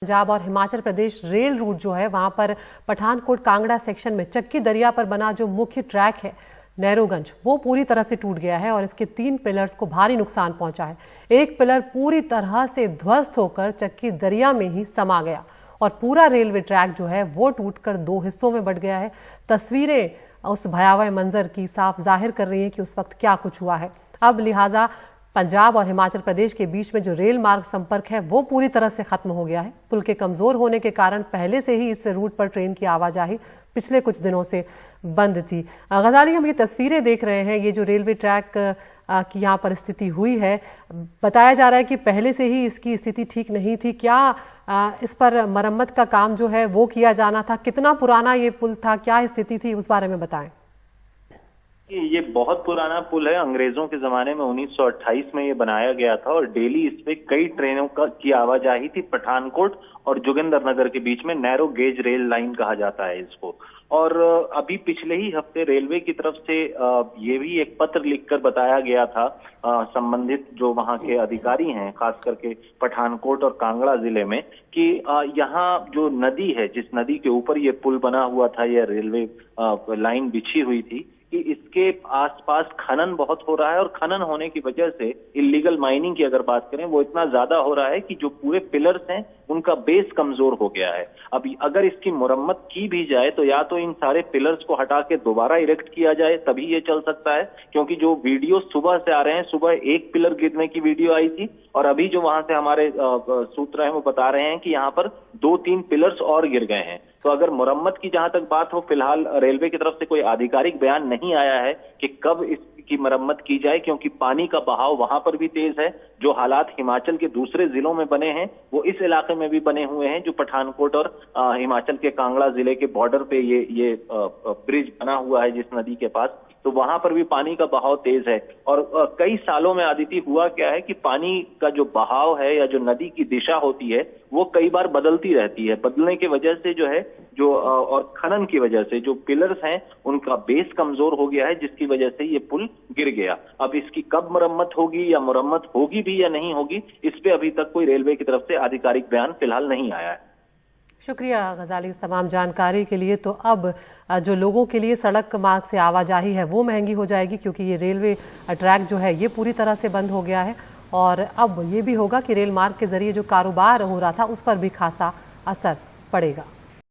पंजाब और Himachal Pradesh rail route जो है वहां पर पठानकोट कांगड़ा सेक्शन में चक्की दरिया पर बना जो मुख्य ट्रैक है नैरोगंज, वो पूरी तरह से टूट गया है और इसके 3 पिलर्स को भारी नुकसान पहुंचा है। एक पिलर पूरी तरह से ध्वस्त होकर चक्की दरिया में ही समा गया और पूरा रेलवे ट्रैक जो है वो टूटकर 2 हिस्सों में बंट गया है। तस्वीरें उस भयावह मंजर की साफ जाहिर कर रही हैं कि उस वक्त क्या कुछ हुआ है। अब लिहाजा पंजाब और हिमाचल प्रदेश के बीच में जो रेल मार्ग संपर्क है वो पूरी तरह से खत्म हो गया है। पुल के कमजोर होने के कारण पहले से ही इस रूट पर ट्रेन की आवाजाही पिछले कुछ दिनों से बंद थी। गजाली, हम ये तस्वीरें देख रहे हैं, ये जो रेलवे ट्रैक की यहाँ पर स्थिति हुई है, बताया जा रहा है कि पहले से ही इसकी स्थिति ठीक नहीं थी। क्या इस पर मरम्मत का काम जो है वो किया जाना था? कितना पुराना ये पुल था, क्या स्थिति थी, उस बारे में बताएं। ये बहुत पुराना पुल है। अंग्रेजों के जमाने में 1928 में ये बनाया गया था और डेली इस पे कई ट्रेनों की आवाजाही थी। पठानकोट और जोगिंदरनगर के बीच में नैरो गेज रेल लाइन कहा जाता है इसको। और अभी पिछले ही हफ्ते रेलवे की तरफ से ये भी एक पत्र लिखकर बताया गया था संबंधित जो वहां के अधिकारी हैं, खास करके पठानकोट और कांगड़ा जिले में, कि यहाँ जो नदी है, जिस नदी के ऊपर ये पुल बना हुआ था, यह रेलवे लाइन बिछी हुई थी, कि इसके आसपास खनन बहुत हो रहा है और खनन होने की वजह से इलीगल माइनिंग की अगर बात करें वो इतना ज्यादा हो रहा है कि जो पूरे पिलर्स हैं उनका बेस कमजोर हो गया है। अब अगर इसकी मुरम्मत की भी जाए तो या तो इन सारे पिलर्स को हटा के दोबारा इरेक्ट किया जाए, तभी ये चल सकता है। क्योंकि जो वीडियो सुबह से आ रहे हैं, सुबह एक पिलर गिरने की वीडियो आई थी और अभी जो वहां से हमारे सूत्र हैं वो बता रहे हैं कि यहाँ पर 2-3 पिलर्स और गिर गए हैं। तो अगर मुरम्मत की जहां तक बात हो, फिलहाल रेलवे की तरफ से कोई आधिकारिक बयान नहीं आया है कि कब इसकी मरम्मत की जाए, क्योंकि पानी का बहाव वहां पर भी तेज है। जो हालात हिमाचल के दूसरे जिलों में बने हैं वो इस इलाके में भी बने हुए हैं। जो पठानकोट और हिमाचल के कांगड़ा जिले के बॉर्डर पे ये ब्रिज बना हुआ है जिस नदी के पास, तो वहां पर भी पानी का बहाव तेज है। और कई सालों में आदिति हुआ क्या है कि पानी का जो बहाव है या जो नदी की दिशा होती है वो कई बार बदलती रहती है। बदलने की वजह से जो है और खनन की वजह से जो पिलर्स हैं उनका बेस कमजोर हो गया है, जिसकी वजह से ये पुल गिर गया। अब इसकी कब मरम्मत होगी या मरम्मत होगी भी या नहीं होगी, इस पे अभी तक कोई रेलवे की तरफ से आधिकारिक बयान फिलहाल नहीं आया है। शुक्रिया गजाली इस तमाम जानकारी के लिए। तो अब जो लोगों के लिए सड़क मार्ग से आवाजाही है वो महंगी हो जाएगी, क्योंकि ये रेलवे ट्रैक जो है ये पूरी तरह से बंद हो गया है और अब ये भी होगा कि रेल मार्ग के जरिए जो कारोबार हो रहा था उस पर भी खासा असर पड़ेगा।